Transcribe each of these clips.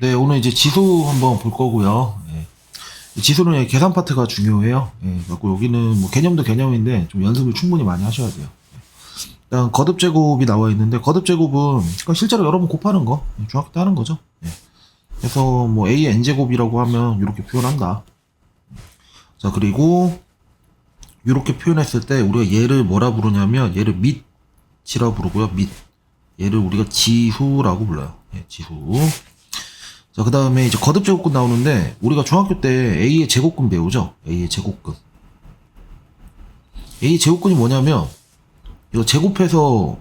네, 오늘 이제 지수 한번 볼 거고요. 예. 지수는 계산 파트가 중요해요. 예, 그래서 여기는 뭐 개념도 개념인데 좀 연습을 충분히 많이 하셔야 돼요. 일단 거듭 제곱이 나와 있는데 거듭 제곱은 그러니까 실제로 여러 번 곱하는 거 중학교 때 하는 거죠. 예. 그래서 뭐 a의 n 제곱이라고 하면 이렇게 표현한다. 자, 그리고 이렇게 표현했을 때 우리가 얘를 뭐라 부르냐면 얘를 밑이라 부르고요. 밑. 얘를 우리가 지수라고 불러요. 예, 지수. 자, 그 다음에 이제 거듭 제곱근 나오는데 우리가 중학교 때 a의 제곱근 배우죠. a의 제곱근. a의 제곱근이 뭐냐면 이거 제곱해서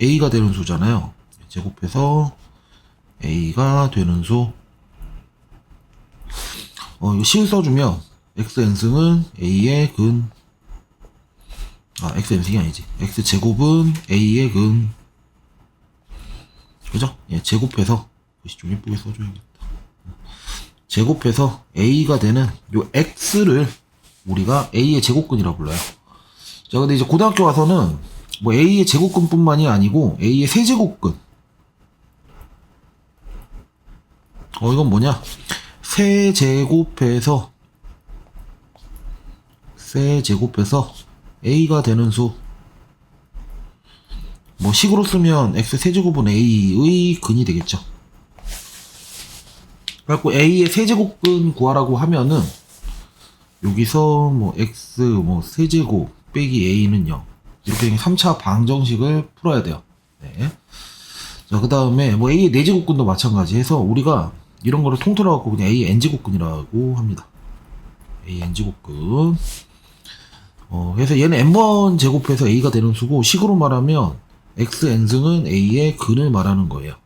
a가 되는 수잖아요. 제곱해서 a가 되는 수. 이거 실 써주면 xn승은 a의 근. xn승이 아니지. x제곱은 a의 근. 그죠? 예, 제곱해서 글씨 좀 예쁘게 써줘야겠다. 제곱해서 a가 되는 요 x를 우리가 a의 제곱근이라고 불러요. 자, 근데 이제 고등학교 와서는 뭐 a의 제곱근뿐만이 아니고 a의 세제곱근. 이건 뭐냐? 세제곱해서 a가 되는 수. 뭐 식으로 쓰면 x 세제곱은 a의 근이 되겠죠. 그래갖고 a의 세제곱근 구하라고 하면은 여기서 뭐 x 뭐 세제곱 빼기 a는 0 이렇게 3차 방정식을 풀어야 돼요. 네. 자, 그 다음에 뭐 a의 4제곱근도 마찬가지 해서 우리가 이런 거를 통틀어 갖고 그냥 a의 n제곱근이라고 합니다. a의 n제곱근. 그래서 얘는 n번 제곱해서 a가 되는 수고 식으로 말하면 xn승은 a의 근을 말하는 거예요.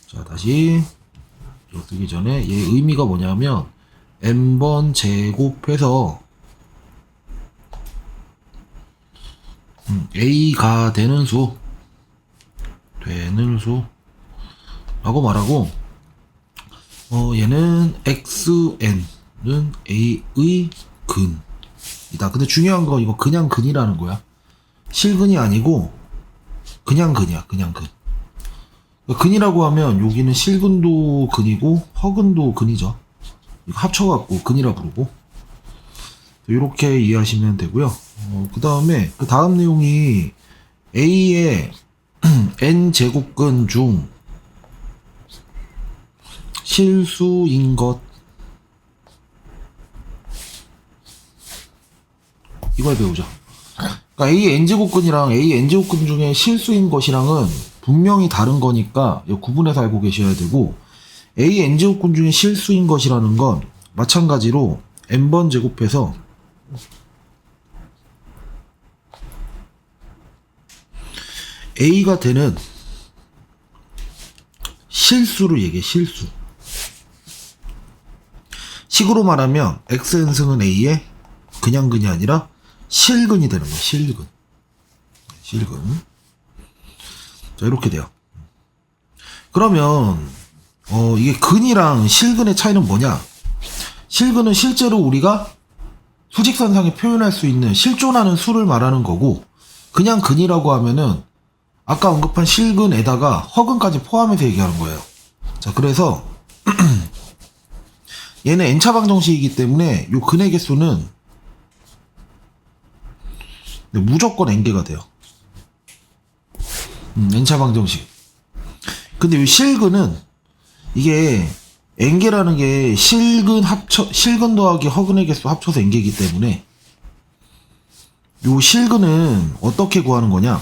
자, 다시 쓰기 전에 얘 의미가 뭐냐면 n번 제곱해서 a가 되는 수 라고 말하고 얘는 xn은 a의 근이다. 근데 중요한 거 이거 그냥 근이라는 거야. 실근이 아니고 그냥 근이야. 그냥 근. 근이라고 하면 여기는 실근도 근이고 허근도 근이죠. 이거 합쳐갖고 근이라 부르고 이렇게 이해하시면 되고요. 그 다음에 그 다음 내용이 a의 n제곱근 중 실수인 것 이걸 배우자. 그러니까 a의 n제곱근이랑 a의 n제곱근 중에 실수인 것이랑은 분명히 다른 거니까 구분해서 알고 계셔야 되고 a의 n제곱근 중에 실수인 것이라는 건 마찬가지로 n번 제곱해서 a가 되는 실수를 얘기해. 실수. 식으로 말하면 xn승은 a의 그냥 근이 아니라 실근이 되는 거야. 실근. 자, 이렇게 돼요. 그러면 이게 근이랑 실근의 차이는 뭐냐? 실근은 실제로 우리가 수직선상에 표현할 수 있는 실존하는 수를 말하는 거고, 그냥 근이라고 하면은 아까 언급한 실근에다가 허근까지 포함해서 얘기하는 거예요. 자, 그래서 얘는 n차 방정식이기 때문에 요 근의 개수는 무조건 n개가 돼요. n차 방정식. 근데 이 실근은 이게 n개라는 게 실근 더하기 허근의 개수 합쳐서 n개이기 때문에 요 실근은 어떻게 구하는 거냐?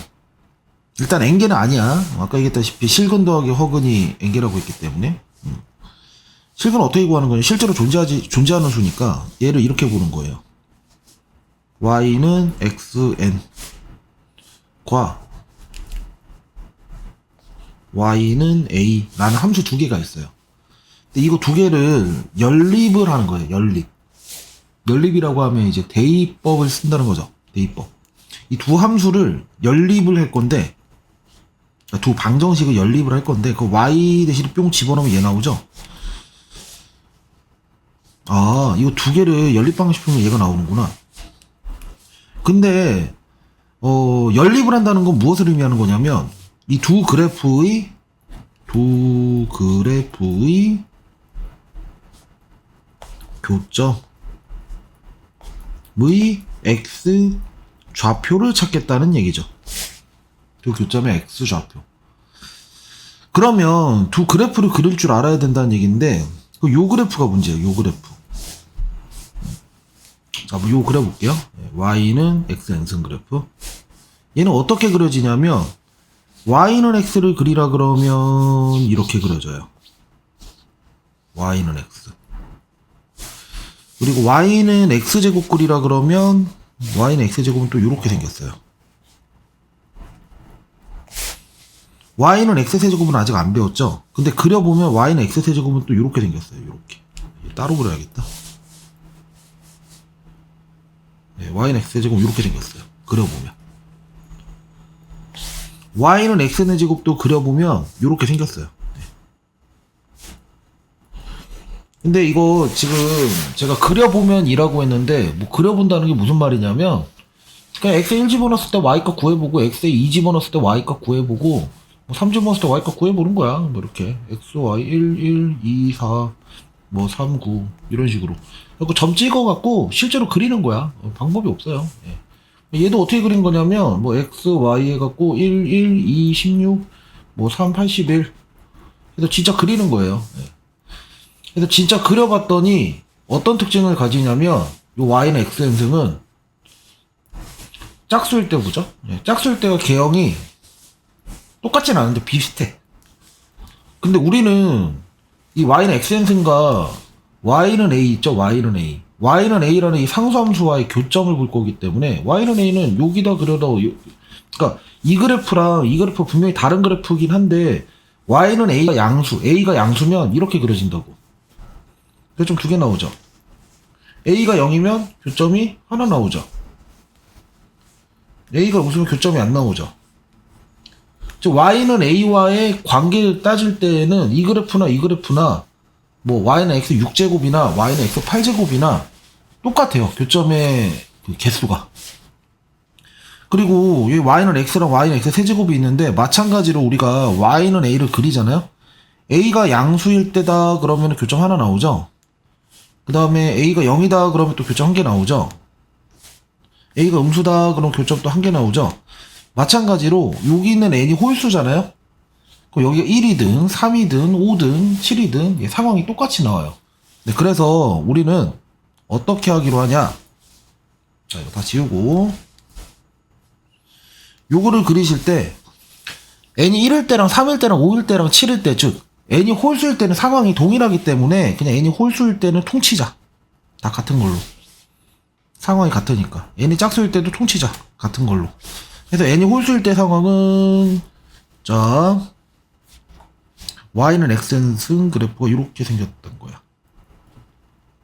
일단 n개는 아니야. 아까 얘기했다시피 실근 더하기 허근이 n개라고 했기 때문에 실근은 어떻게 구하는 거냐? 실제로 존재하는 수니까 얘를 이렇게 보는 거예요. y는 xn과 y는 a라는 함수 두 개가 있어요. 근데 이거 두 개를 연립을 하는 거예요. 연립이라고 하면 이제 대입법을 쓴다는 거죠. 대입법. 이 두 함수를 연립을 할 건데, 두 방정식을 연립을 할 건데, 그 y 대신에 뿅 집어넣으면 얘 나오죠. 이거 두 개를 연립 방식 풀면 얘가 나오는구나. 근데 연립을 한다는 건 무엇을 의미하는 거냐면 이 두 그래프의 두 그래프의 교점의 x 좌표를 찾겠다는 얘기죠. 두 교점의 x 좌표. 그러면 두 그래프를 그릴 줄 알아야 된다는 얘기인데, 요 그래프가 문제예요. 요 그래프. 자, 뭐 요 그려볼게요. y는 x n승 그래프. 얘는 어떻게 그려지냐면, y는 x를 그리라 그러면 이렇게 그려져요. y는 x. 그리고 y는 x제곱 그리라 그러면 y는 x제곱은 또 이렇게 생겼어요. y는 x세제곱은 아직 안 배웠죠? 근데 그려보면 y는 x세제곱은 또 이렇게 생겼어요. 이렇게. 따로 그려야겠다. 네, y는 x세제곱 이렇게 생겼어요. 그려보면. y는 x제곱도 그려보면 이렇게 생겼어요. 네. 근데 이거 지금 제가 그려보면 이라고 했는데, 뭐 그려본다는 게 무슨 말이냐면, 그냥 x에 1 집어넣었을 때 y값 구해보고, x에 2 집어넣었을 때 y값 구해보고, 3 집어넣었을 때 y값 구해보는 거야. 뭐 이렇게. x, y, 1, 1, 2, 4, 뭐 3, 9 이런 식으로. 그리고 점 찍어갖고 실제로 그리는 거야. 방법이 없어요. 예. 얘도 어떻게 그린 거냐면, 뭐 x, y 해갖고 1, 1, 2, 16, 뭐 3, 81. 그래서 진짜 그리는 거예요. 예. 그래서 진짜 그려봤더니 어떤 특징을 가지냐면, 요 y는 x 행승은 짝수일 때 보죠. 예. 짝수일 때가 개형이 똑같진 않은데 비슷해. 근데 우리는 이 y는 x행승과 y는 a 있죠. y는 a. y는 a라는 이 상수함수와의 교점을 볼 거기 때문에 y는 a는 여기다 그려도, 그러니까 이 그래프랑 이 그래프 분명히 다른 그래프긴 한데 y는 a가 양수, a가 양수면 이렇게 그려진다고. 교점 2개 나오죠. a가 0이면 교점이 하나 나오죠. a가 없으면 교점이 안 나오죠. 즉 y는 a와의 관계를 따질 때에는 이 그래프나 뭐 y는 x 6제곱이나 y는 x 8제곱이나 똑같아요. 교점의 그 개수가. 그리고 이 y는 x랑 y는 x 세제곱이 있는데 마찬가지로 우리가 y는 a를 그리잖아요. a가 양수일 때다 그러면 교점 하나 나오죠. 그 다음에 a가 0이다 그러면 또 교점 한 개 나오죠. a가 음수다 그러면 교점 또 한 개 나오죠. 마찬가지로 여기 있는 n이 홀수잖아요. 그럼 여기가 1이든 3이든 5든 7이든 상황이 똑같이 나와요. 네, 그래서 우리는 어떻게 하기로 하냐. 자, 이거 다 지우고 요거를 그리실 때 n이 1일 때랑 3일 때랑 5일 때랑 7일 때, 즉 n이 홀수일 때는 상황이 동일하기 때문에 그냥 n이 홀수일 때는 통치자. 다 같은 걸로. 상황이 같으니까. n이 짝수일 때도 통치자. 같은 걸로. 그래서 n이 홀수일 때 상황은, 자, y는 xn승 그래프가 이렇게 생겼던 거야.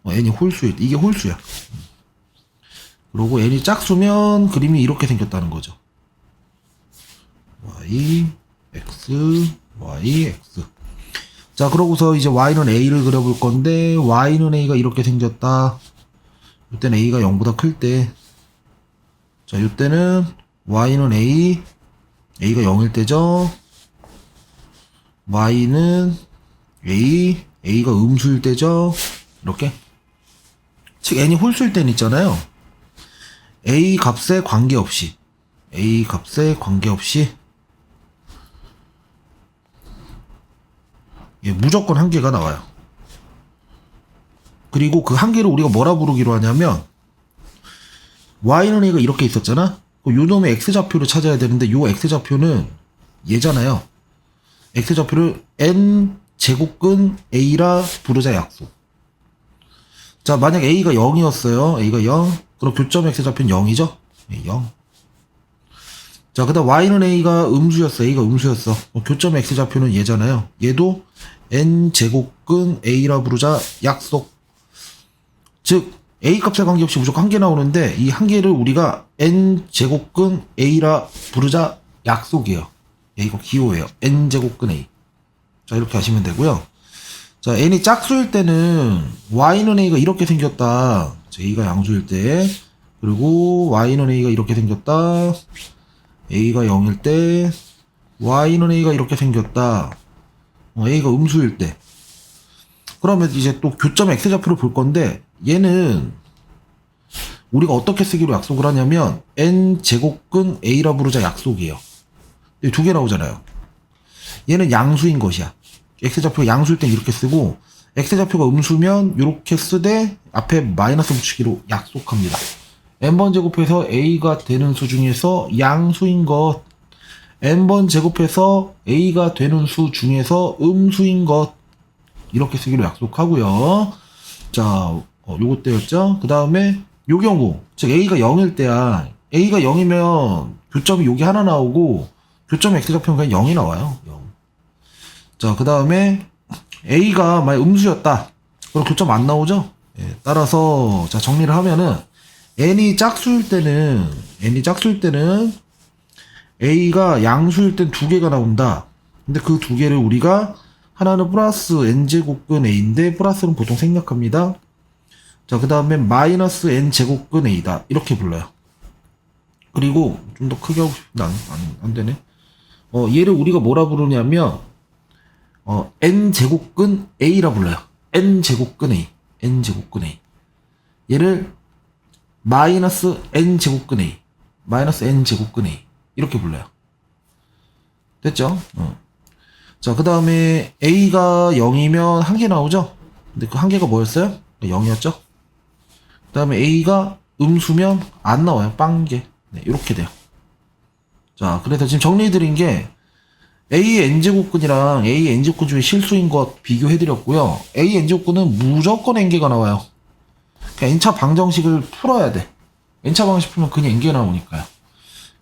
n이 홀수일 때, 이게 홀수야. 그리고 n이 짝수면 그림이 이렇게 생겼다는 거죠. y, x, y, x. 자, 그러고서 이제 y는 a를 그려볼 건데, y는 a가 이렇게 생겼다. 이때는 a가 0보다 클 때. 자, 이때는 y는 a가 0일 때죠. y는 a가 음수일 때죠. 이렇게. 즉 n이 홀수일 때는 있잖아요. a 값에 관계없이 예, 무조건 한 개가 나와요. 그리고 그 한 개를 우리가 뭐라 부르기로 하냐면, y는 a가 이렇게 있었잖아. 요놈의 x좌표를 찾아야 되는데, 요 x좌표는 얘잖아요. x좌표를 n제곱근 a라 부르자 약속. 자, 만약 a가 0이었어요. a가 0. 그럼 교점 x좌표는 0이죠? 네, 0. 자, 그 다음 y는 a가 음수였어. a가 음수였어. 교점 x좌표는 얘잖아요. 얘도 n제곱근 a라 부르자 약속. 즉 a 값에 관계없이 무조건 한 개 나오는데, 이 한 개를 우리가 n제곱근 a라 부르자 약속이에요. 이거 기호예요. n제곱근 a. 자, 이렇게 하시면 되고요. 자, n이 짝수일 때는 y는 a가 이렇게 생겼다. 자, a가 양수일 때. 그리고 y는 a가 이렇게 생겼다. a가 0일 때. y는 a가 이렇게 생겼다. A가 음수일 때. 그러면 이제 또 교점 X좌표를 볼 건데, 얘는 우리가 어떻게 쓰기로 약속을 하냐면, N제곱근 A라 부르자 약속이에요. 두 개 나오잖아요. 얘는 양수인 것이야. X좌표가 양수일 땐 이렇게 쓰고, X좌표가 음수면 이렇게 쓰되 앞에 마이너스 붙이기로 약속합니다. n번 제곱해서 A가 되는 수 중에서 양수인 것, n번 제곱해서 A가 되는 수 중에서 음수인 것, 이렇게 쓰기로 약속하고요. 자, 요거 때였죠. 그 다음에 요 경우, 즉 A가 0일 때야. A가 0이면 교점이 여기 하나 나오고 교점 X좌표는 그냥 0이 나와요. 0. 자, 그 다음에 A가 만약 음수였다. 그럼 교점 안 나오죠? 예, 따라서 자 정리를 하면은 n이 짝수일 때는 A가 양수일 땐 두 개가 나온다. 근데 그 두 개를 우리가 하나는 플러스 n제곱근 A인데 플러스는 보통 생략합니다. 자, 그 다음에 마이너스 n제곱근 A다. 이렇게 불러요. 그리고 좀 더 크게 하고 싶은데 안 되네. 얘를 우리가 뭐라 부르냐면 n제곱근 A라 불러요. n제곱근 A. n제곱근 A. 얘를 마이너스 n제곱근 A. 마이너스 n제곱근 A. 이렇게 불러요. 됐죠? 자, 그 다음에 A가 0이면 한 개 나오죠? 근데 그 한 개가 뭐였어요? 0이었죠? 그 다음에 A가 음수면 안 나와요. 빵개. 네, 이렇게 돼요. 자, 그래서 지금 정리해드린 게 A의 n제곱근이랑 A의 n제곱근 중에 실수인 것 비교해드렸고요. A의 n제곱근은 무조건 n개가 나와요. 그러니까 n차 방정식을 풀어야 돼. n차 방정식 풀면 그냥 n개 나오니까요.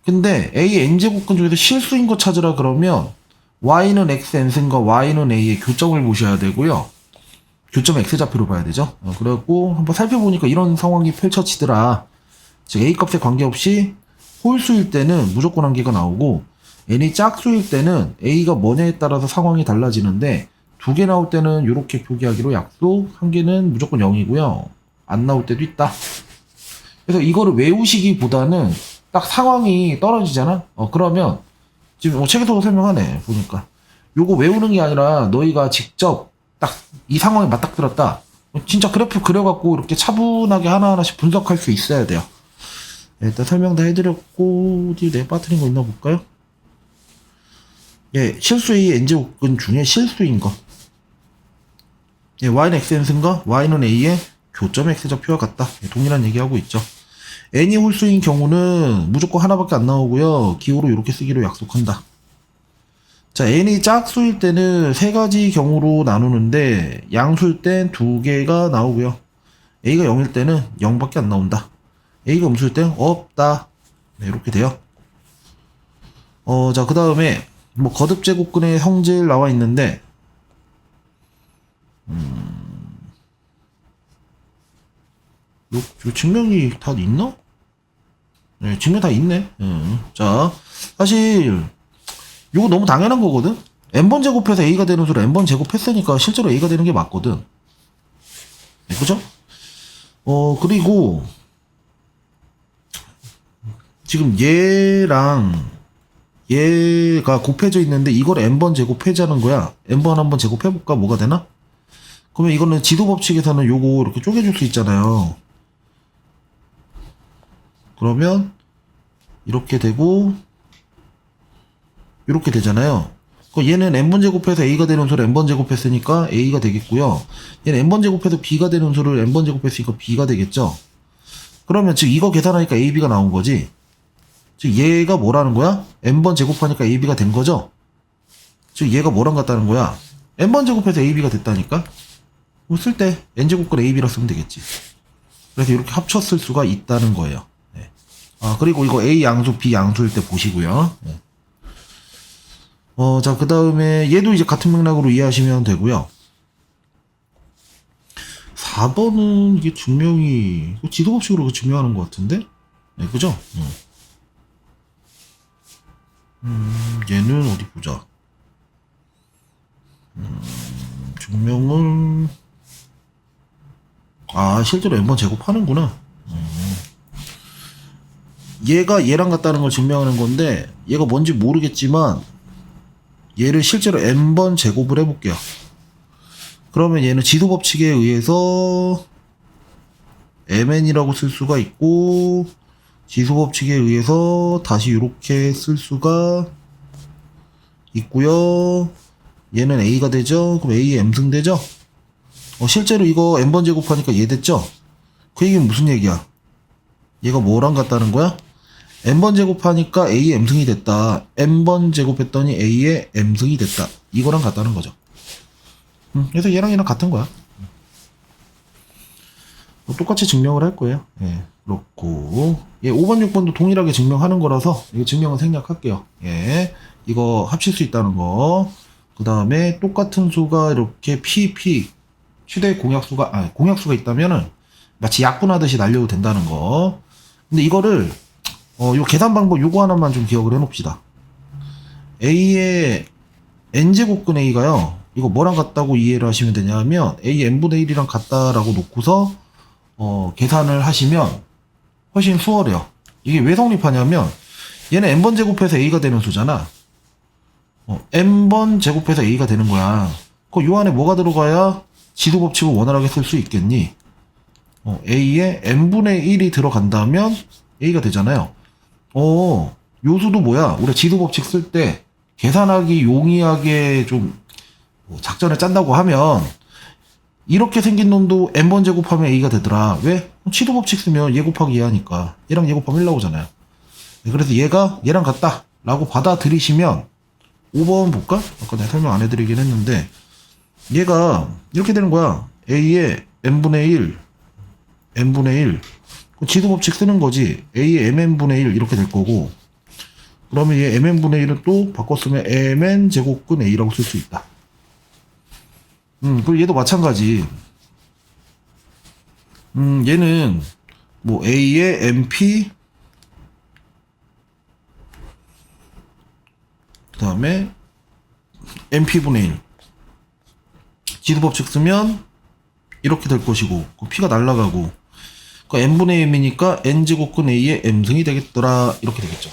근데 A의 n제곱근 중에서 실수인 것 찾으라 그러면 y는 x n승과 y는 a의 교점을 보셔야 되고요. 교점 x좌표로 봐야 되죠. 그래갖고 한번 살펴보니까 이런 상황이 펼쳐지더라. 즉 a 값에 관계없이 홀수일 때는 무조건 한 개가 나오고 n이 짝수일 때는 a가 뭐냐에 따라서 상황이 달라지는데 두 개 나올 때는 이렇게 표기하기로 약속, 한 개는 무조건 0이고요. 안 나올 때도 있다. 그래서 이거를 외우시기보다는 딱 상황이 떨어지잖아. 그러면 지금 책에서도 설명하네 보니까 요거 외우는 게 아니라 너희가 직접 딱 이 상황에 맞닥뜨렸다. 진짜 그래프 그려갖고 이렇게 차분하게 하나하나씩 분석할 수 있어야 돼요. 네, 일단 설명 다 해드렸고 어디 내 빠뜨린 거 있나 볼까요? 예, 실수의 n제곱근 중에 실수인 거. 예, y는 xn승과 y는 a의 교점 x좌표와 같다. 예, 동일한 얘기하고 있죠. n이 홀수인 경우는 무조건 하나밖에 안 나오고요. 기호로 이렇게 쓰기로 약속한다. 자, n이 짝수일 때는 세 가지 경우로 나누는데 양수일 땐 두 개가 나오고요. a가 0일 때는 0밖에 안 나온다. a가 음수일 때는 없다. 네, 이렇게 돼요. 자, 그 다음에 뭐 거듭제곱근의 성질 나와 있는데 요 증명이 다 있나? 네, 증명 다 있네. 자, 사실 이거 너무 당연한 거거든. n번 제곱해서 a가 되는 수를 n번 제곱했으니까 실제로 a가 되는 게 맞거든. 네, 그죠? 그리고 지금 얘랑 얘가 곱해져 있는데 이걸 n번 제곱해자는 거야. n번 한번 제곱해볼까? 뭐가 되나? 그러면 이거는 지도 법칙에서는 요거 이렇게 쪼개줄 수 있잖아요. 그러면 이렇게 되고 이렇게 되잖아요. 얘는 n번 제곱해서 a가 되는 수를 n번 제곱했으니까 a가 되겠고요. 얘는 n번 제곱해서 b가 되는 수를 n번 제곱했으니까 b가 되겠죠. 그러면 즉 이거 계산하니까 ab가 나온 거지. 즉 얘가 뭐라는 거야? n번 제곱하니까 ab가 된 거죠. 즉 얘가 뭐랑 같다는 거야? n번 제곱해서 ab가 됐다니까. 쓸 때 n제곱근 ab라 쓰면 되겠지. 그래서 이렇게 합쳤을 수가 있다는 거예요. 네. 그리고 이거 a 양수 b 양수일 때 보시고요. 네. 자, 그 다음에 얘도 이제 같은 맥락으로 이해하시면 되고요. 4번은 이게 증명이 지도법칙으로 증명하는 것 같은데? 네, 그죠? 얘는 어디 보자. 증명을 실제로 n번 제곱하는구나. 얘가 얘랑 같다는 걸 증명하는 건데 얘가 뭔지 모르겠지만 얘를 실제로 n번 제곱을 해볼게요. 그러면 얘는 지수 법칙에 의해서 mn이라고 쓸 수가 있고, 지수 법칙에 의해서 다시 이렇게 쓸 수가 있고요. 얘는 a가 되죠. 그럼 a의 m승 되죠. 실제로 이거 n번 제곱하니까 얘 됐죠. 그 얘기는 무슨 얘기야? 얘가 뭐랑 같다는 거야? n번 제곱하니까 a의 m승이 됐다. n번 제곱했더니 a의 m승이 됐다. 이거랑 같다는 거죠. 그래서 얘랑 같은 거야. 똑같이 증명을 할 거예요. 예, 그렇고, 예, 5번, 6번도 동일하게 증명하는 거라서, 이거 증명은 생략할게요. 예, 이거 합칠 수 있다는 거. 그 다음에 똑같은 수가 이렇게 PP, 최대 공약수가 있다면은, 마치 약분하듯이 날려도 된다는 거. 근데 이거를, 요 계산 방법 요거 하나만 좀 기억을 해 놓읍시다. A의 n제곱근 A가요, 이거 뭐랑 같다고 이해를 하시면 되냐면, A n분의 1이랑 같다라고 놓고서, 계산을 하시면 훨씬 수월해요. 이게 왜 성립하냐면, 얘는 n번 제곱해서 a가 되는 수잖아. n번 제곱해서 a가 되는 거야. 요 안에 뭐가 들어가야 지수 법칙을 원활하게 쓸 수 있겠니? a에 n분의 1이 들어간다면 a가 되잖아요. 요 수도 뭐야? 우리가 지수 법칙 쓸 때 계산하기 용이하게 좀 작전을 짠다고 하면, 이렇게 생긴 놈도 n번 제곱하면 a가 되더라. 왜? 치도 법칙 쓰면 얘 곱하기 얘 하니까 얘랑 얘 곱하면 1 나오잖아요. 그래서 얘가 얘랑 같다 라고 받아들이시면, 5번 볼까? 아까 내가 설명 안 해드리긴 했는데, 얘가 이렇게 되는 거야. a의 n분의 1 지도 법칙 쓰는 거지. a의 mn분의 1 이렇게 될 거고, 그러면 얘 mn분의 1은 또 바꿨으면 mn 제곱근 a라고 쓸 수 있다. 그리고 얘도 마찬가지. 얘는 뭐 a의 mp, 그 다음에 mp분의 1 지수 법칙 쓰면 이렇게 될 것이고, 그 p가 날라가고, 그 n분의 m이니까 n제곱근 a의 m승이 되겠더라. 이렇게 되겠죠.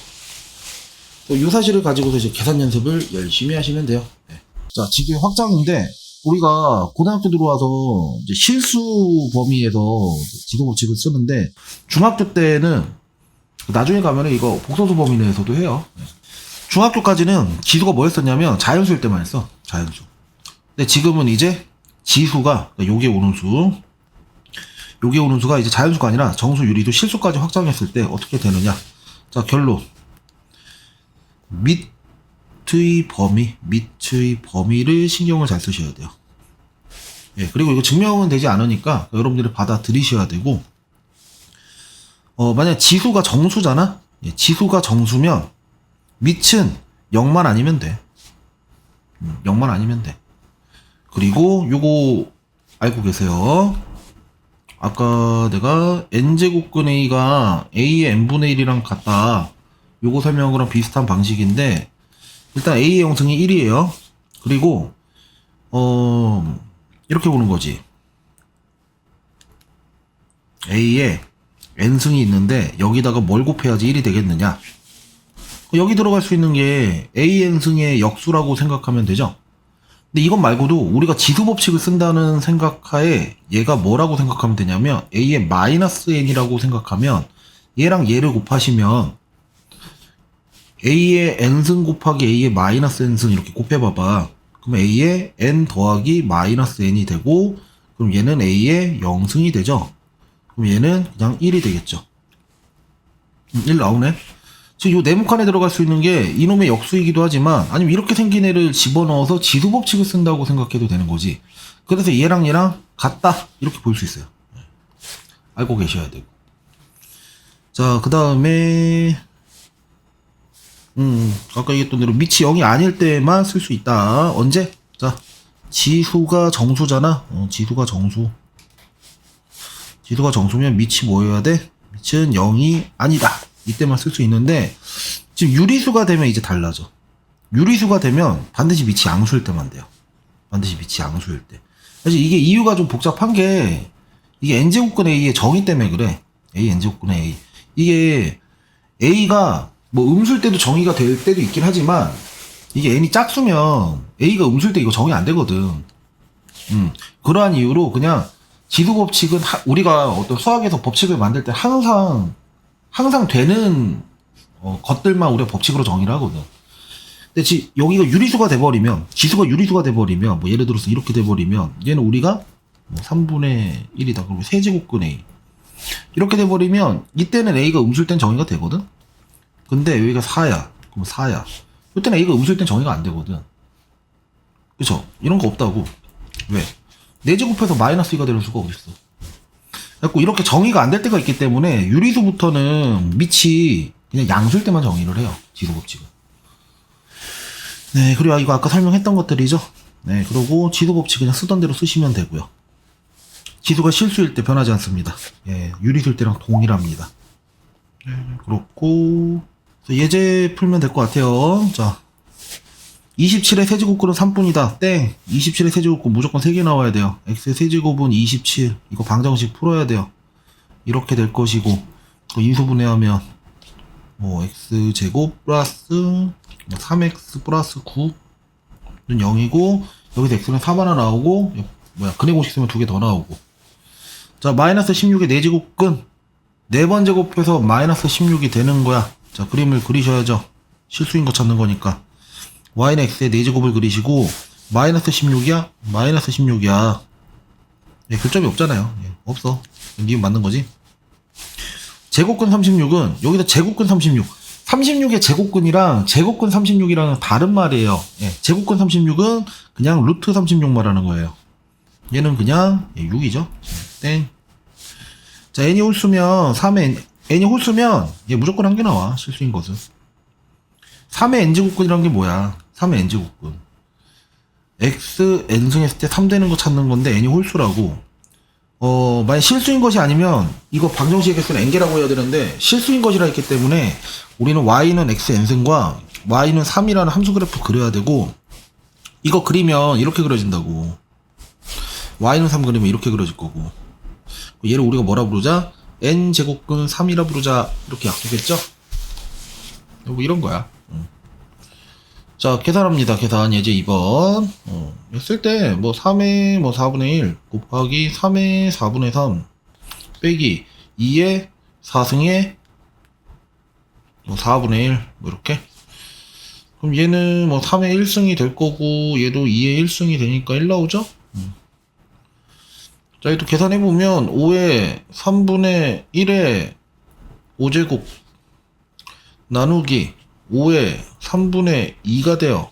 이 사실을 가지고서 이제 계산 연습을 열심히 하시면 돼요. 네. 자, 지금 확장인데, 우리가 고등학교 들어와서 이제 실수 범위에서 지도 법칙을 쓰는데, 중학교 때는 나중에 가면은 이거 복소수 범위 내에서도 해요. 중학교까지는 지수가 뭐였었냐면 자연수일 때만 했어. 자연수. 근데 지금은 이제 지수가, 요게 오는 수가 이제 자연수가 아니라 정수, 유리도 실수까지 확장했을 때 어떻게 되느냐. 자, 결론. 밑의 범위를 신경을 잘 쓰셔야 돼요. 예, 그리고 이거 증명은 되지 않으니까 여러분들이 받아들이셔야 되고, 만약 지수가 정수잖아? 예, 지수가 정수면 밑은 0만 아니면 돼. 0만 아니면 돼. 그리고 요거 알고 계세요? 아까 내가 n제곱근 a가 a의 n분의 1이랑 같다. 요거 설명한 거랑 비슷한 방식인데, 일단 a의 영승이 1이에요. 그리고 이렇게 보는 거지. a에 n승이 있는데 여기다가 뭘 곱해야지 1이 되겠느냐. 여기 들어갈 수 있는 게 a n승의 역수라고 생각하면 되죠. 근데 이것 말고도 우리가 지수 법칙을 쓴다는 생각하에 얘가 뭐라고 생각하면 되냐면, a의 마이너스 n이라고 생각하면, 얘랑 얘를 곱하시면 a의 n승 곱하기 a의 마이너스 n승 이렇게 곱해봐봐. 그럼 a의 n 더하기 마이너스 n이 되고, 그럼 얘는 a의 0승이 되죠. 그럼 얘는 그냥 1이 되겠죠. 1 나오네. 지금 요 네모칸에 들어갈 수 있는 게 이놈의 역수이기도 하지만, 아니면 이렇게 생긴 애를 집어넣어서 지수 법칙을 쓴다고 생각해도 되는 거지. 그래서 얘랑 같다 이렇게 볼 수 있어요. 알고 계셔야 되고. 자, 그 다음에 아까 얘기했던 대로 밑이 0이 아닐 때만 쓸 수 있다. 언제? 자, 지수가 정수잖아. 지수가 정수면 밑이 뭐여야 돼? 밑은 0이 아니다. 이때만 쓸 수 있는데, 지금 유리수가 되면 이제 달라져. 유리수가 되면 반드시 밑이 양수일 때만 돼요. 반드시 밑이 양수일 때. 사실 이게 이유가 좀 복잡한 게, 이게 n제곱근 a의 정의 때문에 그래. a n제곱근 a. 이게 a가 뭐 음수일 때도 정의가 될 때도 있긴 하지만, 이게 n이 짝수면 a가 음수일 때 이거 정의 안 되거든. 그러한 이유로 그냥 지수 법칙은 우리가 어떤 수학에서 법칙을 만들 때 항상 되는 것들만 우리가 법칙으로 정의를 하거든. 근데 여기가 유리수가 돼버리면, 지수가 유리수가 돼버리면, 뭐 예를 들어서 이렇게 돼버리면 얘는 우리가 뭐 3분의 1이다 그리고 세제곱근 a 이렇게 돼버리면 이때는 a가 음수일 땐 정의가 되거든. 근데 여기가 4야. 그럼 4야. 이때는 a가 음수일 땐 정의가 안 되거든. 그쵸? 이런 거 없다고. 왜? 4제곱해서 마이너스 2가 되는 수가 어딨어. 그래갖고 이렇게 정의가 안 될 때가 있기 때문에 유리수부터는 밑이 그냥 양수일 때만 정의를 해요. 지수 법칙은. 네, 그리고 이거 아까 설명했던 것들이죠. 네, 그리고 지수 법칙 그냥 쓰던 대로 쓰시면 되고요. 지수가 실수일 때 변하지 않습니다. 예, 유리수일 때랑 동일합니다. 그렇고 예제 풀면 될 것 같아요. 자, 27의 세제곱근은 3분이다. 땡. 27의 세제곱근 무조건 3개 나와야 돼요. x의 세제곱은 27. 이거 방정식 풀어야 돼요. 이렇게 될 것이고, 인수분해하면 뭐 x제곱 플러스 3x 플러스 9는 0이고, 여기서 x는 3 하나 나오고, 근해 공식 쓰면 2개 더 나오고. 자, 마이너스 16의 4제곱근 4번 제곱해서 마이너스 16이 되는 거야. 자, 그림을 그리셔야죠. 실수인 거 찾는 거니까. y는 x의 4제곱을 그리시고, 마이너스 16이야? 마이너스 16이야. 예, 교점이 없잖아요. 예, 없어. 니은 맞는 거지? 제곱근 36은, 여기서 제곱근 36. 36의 제곱근이랑 제곱근 36이랑은 다른 말이에요. 예, 제곱근 36은 그냥 루트 36 말하는 거예요. 얘는 그냥 6이죠. 땡. 자, n이 홀수면 3의 n이 홀수면 얘 무조건 한 개 나와. 실수인 것은. 3의 n제곱근이란 게 뭐야? 3의 n제곱근. x n승했을 때 3 되는 거 찾는 건데 n이 홀수라고. 만약 실수인 것이 아니면 이거 방정식의 개수는 n개라고 해야 되는데 실수인 것이라 했기 때문에 우리는 y는 x n승과 y는 3이라는 함수 그래프 그려야 되고, 이거 그리면 이렇게 그려진다고. y는 3 그리면 이렇게 그려질 거고, 얘를 우리가 뭐라 부르자? n제곱근 3이라 부르자. 이렇게 약속했죠? 뭐 이런 거야. 자, 계산합니다. 계산 예제 2번. 했을 때, 뭐, 3의 뭐 4분의 1 곱하기 3의 4분의 3 빼기 2의 4승의 뭐 4분의 1, 뭐 이렇게. 그럼 얘는 뭐 3의 1승이 될 거고, 얘도 2의 1승이 되니까 1 나오죠? 자, 얘도 계산해보면 5의 3분의 1의 5제곱 나누기 5의 3분의 2가 돼요.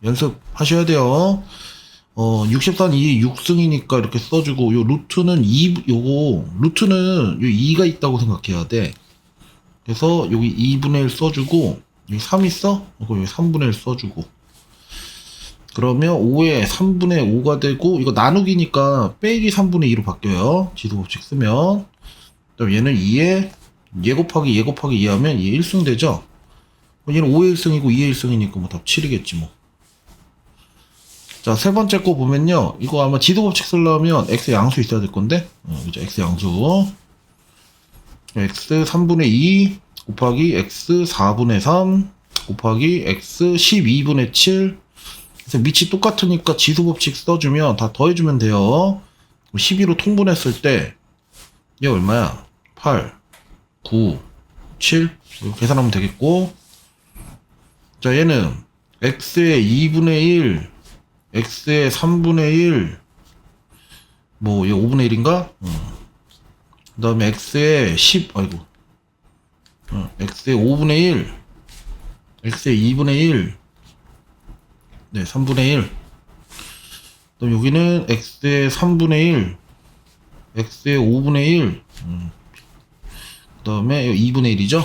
연습하셔야 돼요. 64는 2의 6승이니까 이렇게 써주고, 요 루트는 루트는 요 2가 있다고 생각해야 돼. 그래서 여기 2분의 1 써주고, 여기 3 있어? 여기 3분의 1 써주고. 그러면 5에 3분의 5가 되고, 이거 나누기니까 빼기 3분의 2로 바뀌어요. 지수법칙 쓰면. 그럼 얘는 2에 얘 곱하기 2 하면 얘 1승 되죠? 얘는 5의 1승이고 2의 1승이니까 뭐 답 7이겠지 뭐. 자, 세 번째 거 보면요. 이거 아마 지수법칙 쓰려면 x 양수 있어야 될 건데. 그죠? x 양수. x 3분의 2 곱하기 x 4분의 3 곱하기 x 12분의 7. 그래서 밑이 똑같으니까 지수법칙 써주면 다 더해주면 돼요. 12로 통분했을 때 얘 얼마야? 8, 9, 7 이거 계산하면 되겠고, 자, 얘는 x의 2분의 1 x의 3분의 1 뭐 얘 5분의 1인가? 그 다음에 x의 10 x의 5분의 1 x의 2분의 1 네 3분의 1. 그다음 여기는 x의 3분의 1 x의 5분의 1 그 다음에 2분의 1이죠.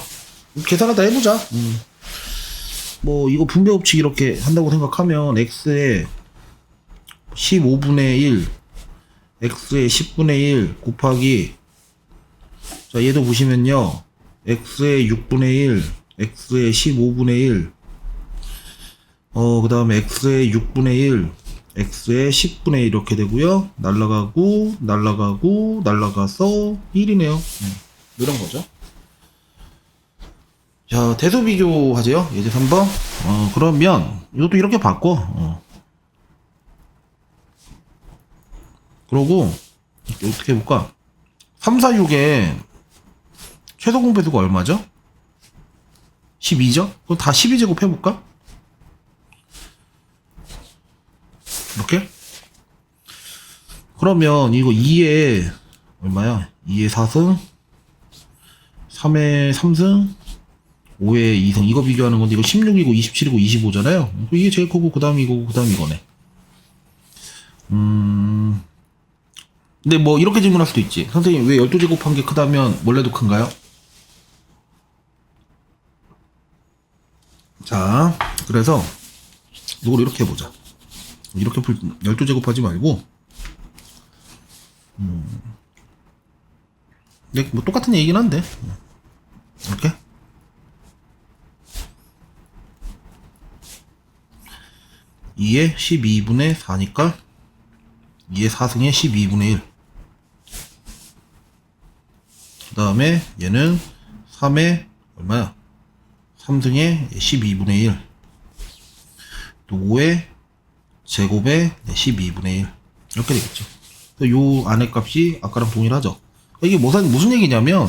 계산하다 해보자. 뭐 이거 분배법칙 이렇게 한다고 생각하면 x의 15분의 1 x의 10분의 1 곱하기, 자, 얘도 보시면요, x의 6분의 1 x의 15분의 1 그 다음에 x의 6분의 1 x의 10분의 1 이렇게 되고요. 날라가고 날라가서 1이네요. 이런 거죠. 자, 대수 비교하죠. 예제 3번. 그러면 이것도 이렇게 바꿔. 그러고 어떻게 해볼까? 3, 4, 6에 최소 공배수가 얼마죠? 12죠? 그럼 다 12제곱 해볼까? 이렇게? 그러면 이거 2에 얼마야? 2에 4승, 3에 3승, 5에 2승. 이거 비교하는 건데 이거 16이고 27이고 25잖아요. 이게 제일 크고 그 다음 이거고 그 다음 이거네. 근데 뭐 이렇게 질문할 수도 있지. 선생님 왜 12제곱 한 게 크다면 원래도 큰가요? 자, 그래서 이걸 이렇게 해보자. 이렇게 12제곱 하지 말고 근데 뭐 똑같은 얘기긴 한데 이렇게 2에 12분의 4니까 2에 4승에 12분의 1. 그 다음에 얘는 3에 얼마야? 3승에 12분의 1. 또 5에 제곱에 12분의 1. 이렇게 되겠죠. 요 안의 값이 아까랑 동일하죠. 이게 무슨 얘기냐면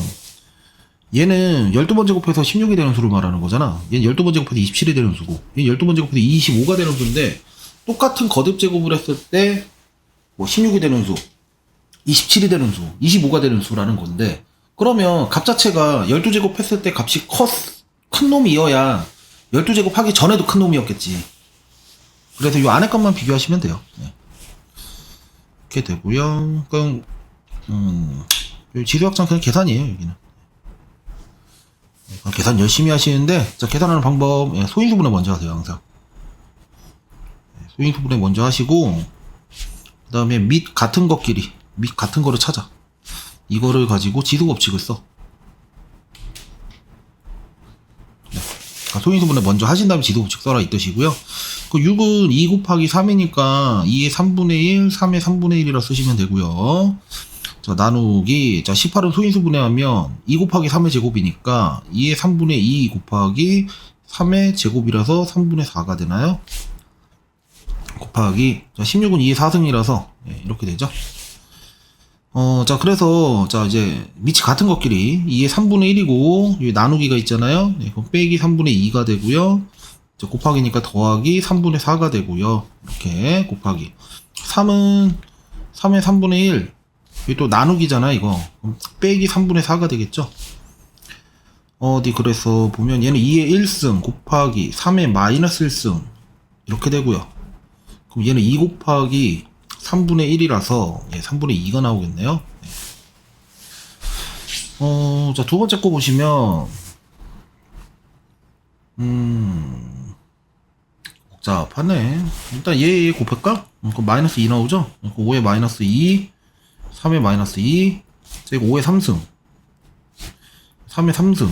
얘는 12번 제곱해서 16이 되는 수를 말하는 거잖아. 얘는 12번 제곱해서 27이 되는 수고 얘는 12번 제곱해서 25가 되는 수인데 똑같은 거듭 제곱을 했을 때 뭐 16이 되는 수, 27이 되는 수, 25가 되는 수라는 건데 그러면 값 자체가 12제곱 했을 때 값이 큰 놈이어야 12제곱 하기 전에도 큰 놈이었겠지. 그래서 이 안에 값만 비교하시면 돼요. 네. 이렇게 되고요. 그럼 지수학장 그냥 계산이에요. 여기는 계산 열심히 하시는데 자 계산하는 방법 소인수분해 먼저 하세요. 항상 소인수분해 먼저 하시고 그 다음에 밑 같은 것끼리 밑 같은 거를 찾아. 이거를 가지고 지수 법칙을 써. 네. 소인수분해 먼저 하신 다음에 지수 법칙 써라 이 뜻이고요. 그 6은 2 곱하기 3이니까 2의 3분의 1, 3의 3분의 1이라 쓰시면 되고요. 자, 나누기. 자, 18은 소인수분해하면 2 곱하기 3의 제곱이니까 2의 3분의 2 곱하기 3의 제곱이라서 3분의 4가 되나요? 곱하기. 자, 16은 2의 4승이라서 이렇게 되죠. 자, 그래서 자, 이제 밑이 같은 것끼리 2의 3분의 1이고 여기 나누기가 있잖아요. 그럼 빼기 3분의 2가 되고요. 자, 곱하기니까 더하기 3분의 4가 되고요. 이렇게 곱하기 3은 3의 3분의 1 여기 또 나누기잖아 이거. 그럼 빼기 3분의 4가 되겠죠. 어디 그래서 보면 얘는 2의 1승 곱하기 3의 마이너스 1승 이렇게 되고요. 그럼 얘는 2 곱하기 3분의 1이라서 3분의 2가 나오겠네요. 자, 두 번째 거 보시면 복잡하네. 일단 얘 곱할까? 그럼 마이너스 2 나오죠? 5에 마이너스 2 3에 마이너스 2 이거 5에 3승 3에 3승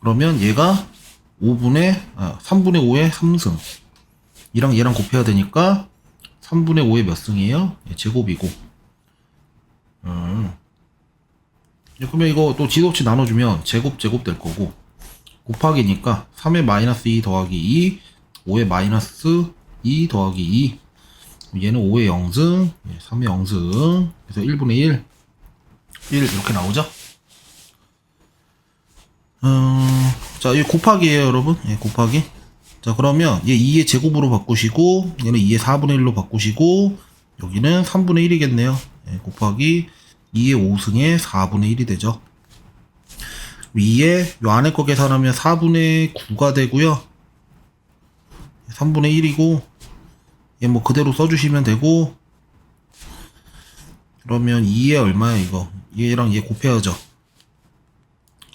그러면 얘가 3분의 5에 3승 이랑 얘랑 곱해야 되니까 3분의 5에 몇 승이에요? 제곱이고 그러면 이거 또 지수없이 나눠주면 제곱 될 거고 곱하기니까 3에 마이너스 2 더하기 2 5에 마이너스 2 더하기 2 얘는 5에 0승 3에 0승 그래서 1분의 1 이렇게 나오죠. 자, 이 곱하기예요 여러분. 곱하기. 자, 그러면 얘 2의 제곱으로 바꾸시고 얘는 2의 4분의 1로 바꾸시고 여기는 3분의 1이겠네요. 곱하기 2의 5승에 4분의 1이 되죠. 위에 요 안에 거 계산하면 4분의 9가 되고요. 3분의 1이고 얘 뭐 그대로 써주시면 되고 그러면 2에 얼마야 이거 얘랑 얘 곱해야죠.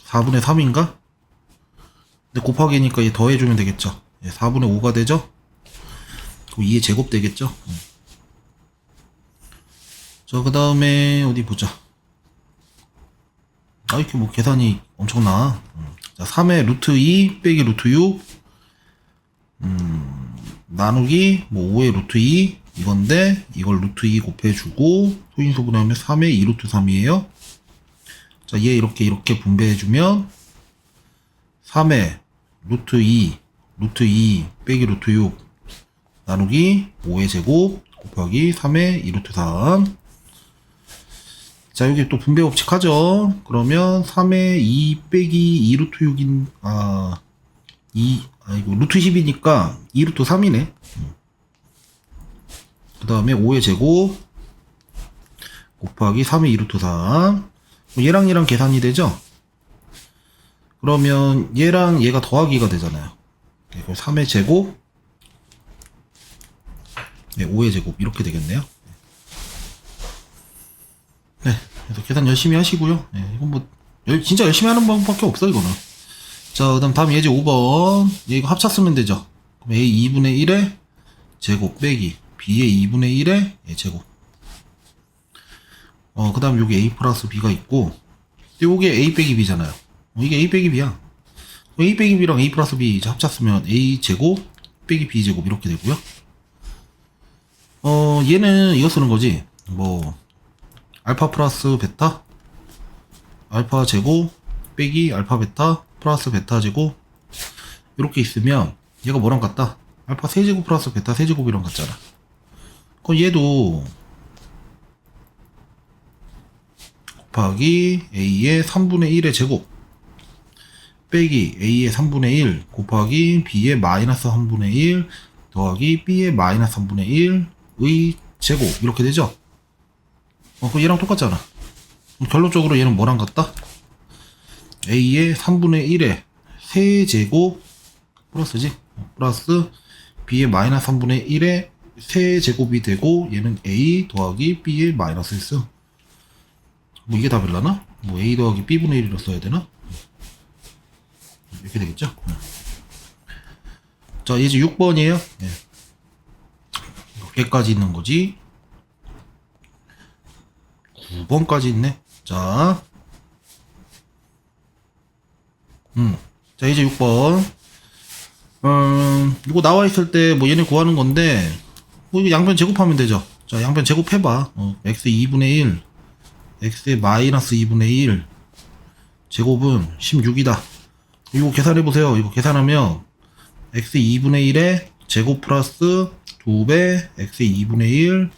4분의 3인가? 근데 곱하기니까 얘 더해주면 되겠죠. 4분의 5가 되죠. 그럼 2의 제곱 되겠죠. 자, 그 다음에 어디 보자. 이렇게 뭐 계산이 엄청나. 자, 3의 루트 2 빼기 루트 6 나누기 뭐 5의 루트 2 이건데 이걸 루트 2 곱해주고 소인수분해하면 3의 2 루트 3이에요. 자, 얘 이렇게 분배해주면 3에 루트 2 빼기 루트 6 나누기 5의 제곱 곱하기 3의 2 루트 3. 자, 여기 또 분배 법칙 하죠. 그러면 3의 2 빼기 2 루트 6인, 이거 루트 10이니까 2 루트 3이네. 그 다음에 5의 제곱 곱하기 3의 2 루트 3. 얘랑 얘랑 계산이 되죠? 그러면 얘랑 얘가 더하기가 되잖아요. 3의 제곱, 네, 5의 제곱 이렇게 되겠네요. 네, 그래서 계산 열심히 하시고요. 네, 이건 뭐 진짜 열심히 하는 방법밖에 없어 이거는. 자, 그다음 다음 예제 5번. 얘 이거 합차 쓰면 되죠. 그럼 a 2분의 1의 제곱 빼기 b의 2분의 1의 제곱. 그 다음 여기 a 플러스 b가 있고, 요게 a 빼기 b잖아요. 이게 a 빼기 b야. a 빼기 b랑 a 플러스 b 이제 합차 쓰면 a 제곱 빼기 b 제곱 이렇게 되고요. 얘는 이거 쓰는 거지. 뭐 알파 플러스 베타, 알파 제곱 빼기 알파 베타 플러스 베타 제곱 이렇게 있으면 얘가 뭐랑 같다? 알파 세제곱 플러스 베타 세제곱이랑 같잖아. 그럼 얘도 곱하기 a의 3분의 1의 제곱 빼기 a의 3분의 1 곱하기 b의 마이너스 3분의 1 더하기 b의 마이너스 3분의 1의 제곱 이렇게 되죠? 그럼 얘랑 똑같잖아. 결론적으로 얘는 뭐랑 같다? a의 3분의 1의 세제곱 플러스지? 플러스 b의 마이너스 3분의 1의 세제곱이 되고 얘는 a 더하기 b의 마이너스 1승. 뭐 이게 답일라나? 뭐 a 더하기 b분의 1이라 써야 되나? 이렇게 되겠죠? 자, 이제 6번이에요. 네. 여기까지 있는 거지. 9번까지 있네. 자, 자, 이제 6번. 이거 나와 있을 때 뭐 얘네 구하는 건데, 뭐 이거 양변 제곱하면 되죠. 자, 양변 제곱해봐. x 2분의 1, x의 마이너스 2분의 1, 제곱은 16이다. 이거 계산해보세요. 이거 계산하면, x 2분의 1에 제곱 플러스 2배, x의 2분의 1,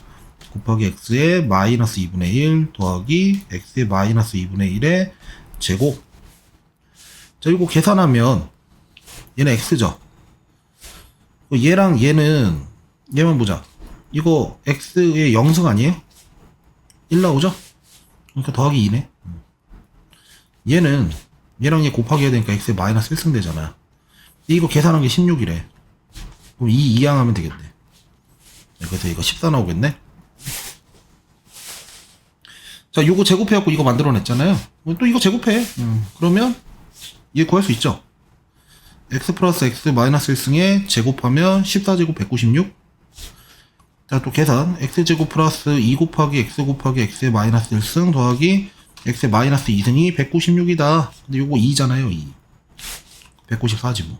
곱하기 x의 마이너스 2분의 1 더하기 x의 마이너스 2분의 1의 제곱. 자, 이거 계산하면 얘는 x죠. 얘랑 얘만 보자. 이거 x의 0승 아니에요? 1 나오죠? 그러니까 더하기 2네. 얘랑 얘 곱하기 해야 되니까 x의 마이너스 1승 되잖아. 이거 계산한 게 16이래. 그럼 2 이항하면 되겠네. 그래서 이거 14 나오겠네. 자, 요거 제곱해갖고 이거 만들어냈잖아요. 또 이거 제곱해. 그러면 얘 구할 수 있죠. x 플러스 x 마이너스 1승에 제곱하면 14제곱 196. 자, 또 계산. x제곱 플러스 2 곱하기 x 곱하기 x의 마이너스 1승 더하기 x의 마이너스 2승이 196이다. 근데 요거 2잖아요, 2. 194지 뭐.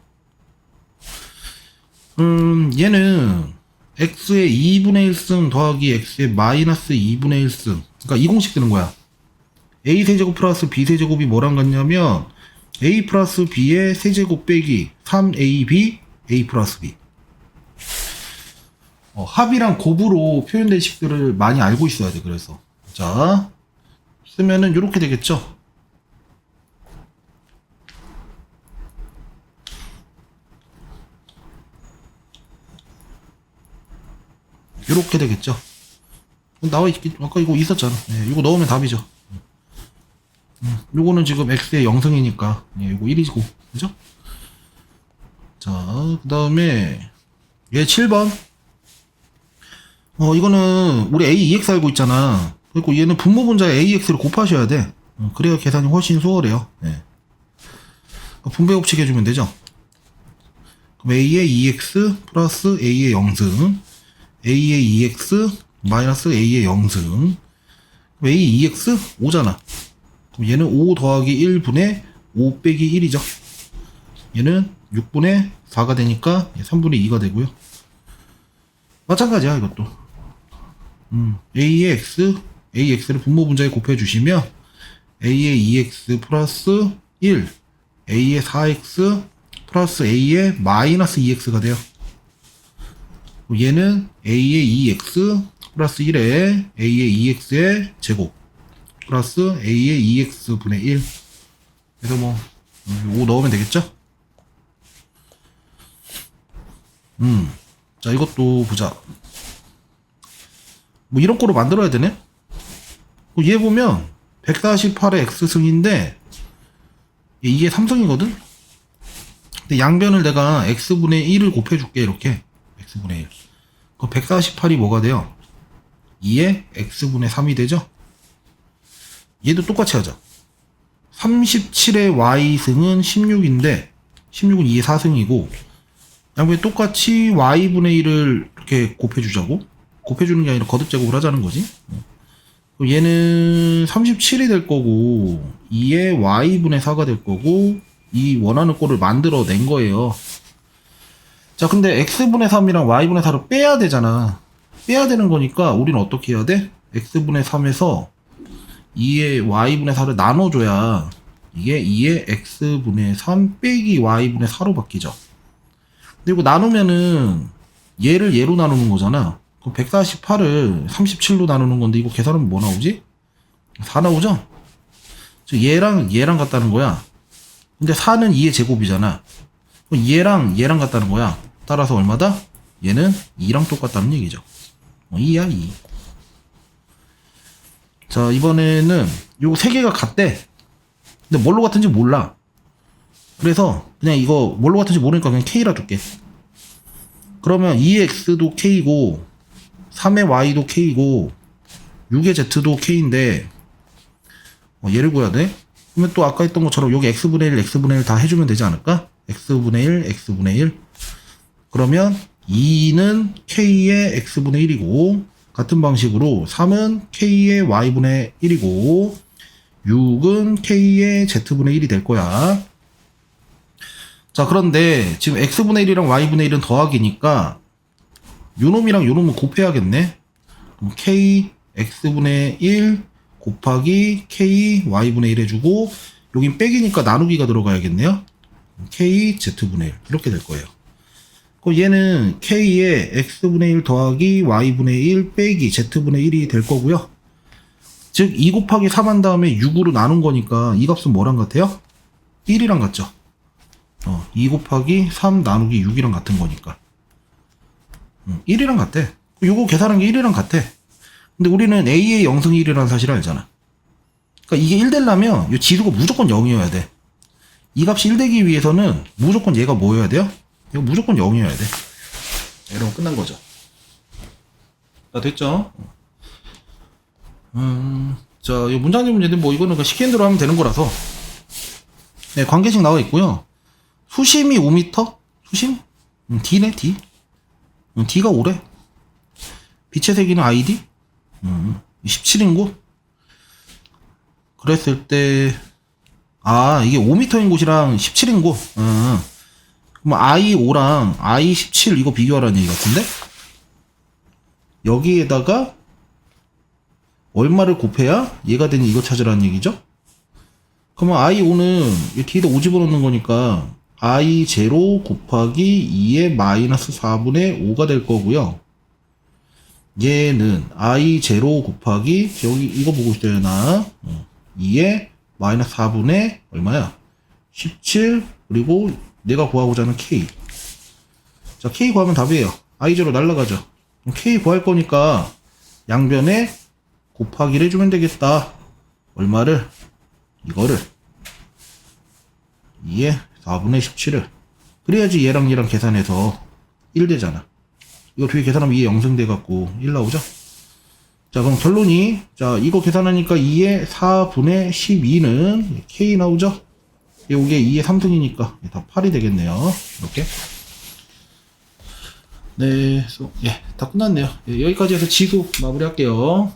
얘는 x의 2분의 1승 더하기 x의 마이너스 2분의 1승. 그러니까 이 공식 쓰는 거야. a 세제곱 플러스 b 세제곱이 뭐랑 같냐면 a 플러스 b의 세제곱 빼기 3ab a 플러스 b. 합이랑 곱으로 표현된 식들을 많이 알고 있어야 돼. 그래서 자, 쓰면은 이렇게 되겠죠. 이렇게 되겠죠. 나와 있기, 아까 이거 있었잖아. 예, 이거 넣으면 답이죠. 요거는 지금 x의 0승이니까 예, 요거 1이고, 그죠? 자, 그 다음에 얘 7번. 이거는 우리 ax 알고 있잖아. 그리고 얘는 분모분자에 ax를 곱하셔야 돼. 그래야 계산이 훨씬 수월해요. 예. 분배 법칙 해주면 되죠. 그럼 a의 2x 플러스 a의 0승, a의 2x 마이너스 a의 0승. a 2x 5잖아. 그럼 얘는 5 더하기 1분의 5 빼기 1이죠. 얘는 6분의 4가 되니까 3분의 2가 되고요. 마찬가지야, 이것도. a의 ax를 분모 분자에 곱해 주시면 a의 2x 플러스 1 A의 4x 플러스 A의 마이너스 2x가 돼요. 얘는 A의 2x 플러스 1에 A의 2x의 제곱 플러스 A의 2x분의 1. 그래서 뭐 5 넣으면 되겠죠? 자, 이것도 보자. 뭐 이런 거로 만들어야 되네? 얘 보면 148의 x승인데 이게 3승이거든? 근데 양변을 내가 x분의 1을 곱해줄게. 이렇게 x분의 1. 그럼 148이 뭐가 돼요? 2에 x분의 3이 되죠? 얘도 똑같이 하자. 37의 y승은 16인데 16은 2의 4승이고 양변에 똑같이 y분의 1을 이렇게 곱해주자고. 곱해주는 게 아니라 거듭제곱을 하자는 거지. 그럼 얘는 37이 될 거고 2의 y분의 4가 될 거고 이 원하는 꼴을 만들어낸 거예요. 자, 근데 x분의 3이랑 y분의 4를 빼야 되잖아. 빼야 되는 거니까 우리는 어떻게 해야 돼? x분의 3에서 2의 y분의 4를 나눠줘야 이게 2의 x분의 3 빼기 y분의 4로 바뀌죠. 그리고 나누면은 얘를 얘로 나누는 거잖아. 그럼 148을 37로 나누는 건데 이거 계산하면 뭐 나오지? 4 나오죠? 즉 얘랑 얘랑 같다는 거야. 근데 4는 2의 제곱이잖아. 그럼 얘랑 같다는 거야. 따라서 얼마다? 얘는 2랑 똑같다는 얘기죠. 2야 2. 자, 이번에는 요거 3개가 같대. 근데 뭘로 같은지 몰라. 그래서 그냥 이거 뭘로 같은지 모르니까 그냥 K라 둘게. 그러면 2x도 K고 3의 y도 K고 6의 z도 K인데 얘를 구해야 돼. 그러면 또 아까 했던 것처럼 여기 x분의 1, x분의 1 다 해주면 되지 않을까? x분의 1, x분의 1. 그러면 2는 K의 x분의 1이고 같은 방식으로 3은 K의 y분의 1이고 6은 K의 z분의 1이 될 거야. 자, 그런데 지금 x분의 1이랑 y분의 1은 더하기니까 요놈이랑 요놈은 곱해야겠네. 그럼 K x분의 1 곱하기 K y분의 1 해주고 여긴 빼기니까 나누기가 들어가야겠네요. K z분의 1 이렇게 될 거예요. 그럼 얘는 K의 x분의 1 더하기 y분의 1 빼기 z분의 1이 될 거고요. 즉 2 곱하기 3 한 다음에 6으로 나눈 거니까 이 값은 뭐랑 같아요? 1이랑 같죠. 2 곱하기 3 나누기 6이랑 같은 거니까 1이랑 같대. 요거 계산한 게 1이랑 같아. 근데 우리는 A의 0승 1이라는 사실을 알잖아. 그러니까 이게 1 되려면 이 지수가 무조건 0이어야 돼. 이 값이 1 되기 위해서는 무조건 얘가 뭐여야 돼요? 이거 무조건 0이어야 돼. 이러면 끝난 거죠. 자, 됐죠? 자, 이 문장제 문제인데 뭐 이거는 시키는 대로 하면 되는 거라서. 네, 관계식 나와 있고요. 수심이 5m? 수심? D네, D. D가 5래. 빛의 세기는 ID? 17인곳? 그랬을 때, 이게 5m인 곳이랑 17인 곳. 그럼 I5랑 I17 이거 비교하라는 얘기 같은데? 여기에다가 얼마를 곱해야 얘가 되니 이거 찾으라는 얘기죠? 그러면 I5는 이 뒤에다 5 집어넣는 거니까 I0 곱하기 2의 마이너스 4분의 5가 될 거고요. 얘는 I0 곱하기 여기 이거 보고 있어요 나 2의 마이너스 4분의 얼마야? 17 그리고 내가 구하고자 하는 K. 자, K 구하면 답이에요. I0 날라가죠. K 구할 거니까 양변에 곱하기를 해주면 되겠다. 얼마를? 이거를 2의 4분의 17을 그래야지 얘랑 얘랑 계산해서 1 되잖아. 이거 뒤에 계산하면 2의 0승 돼갖고 1 나오죠? 자, 그럼 결론이 자 이거 계산하니까 2의 4분의 12는 K 나오죠? 이게 2의 3승이니까 다 8이 되겠네요. 이렇게. 네, 다 끝났네요. 여기까지 해서 지수 마무리할게요.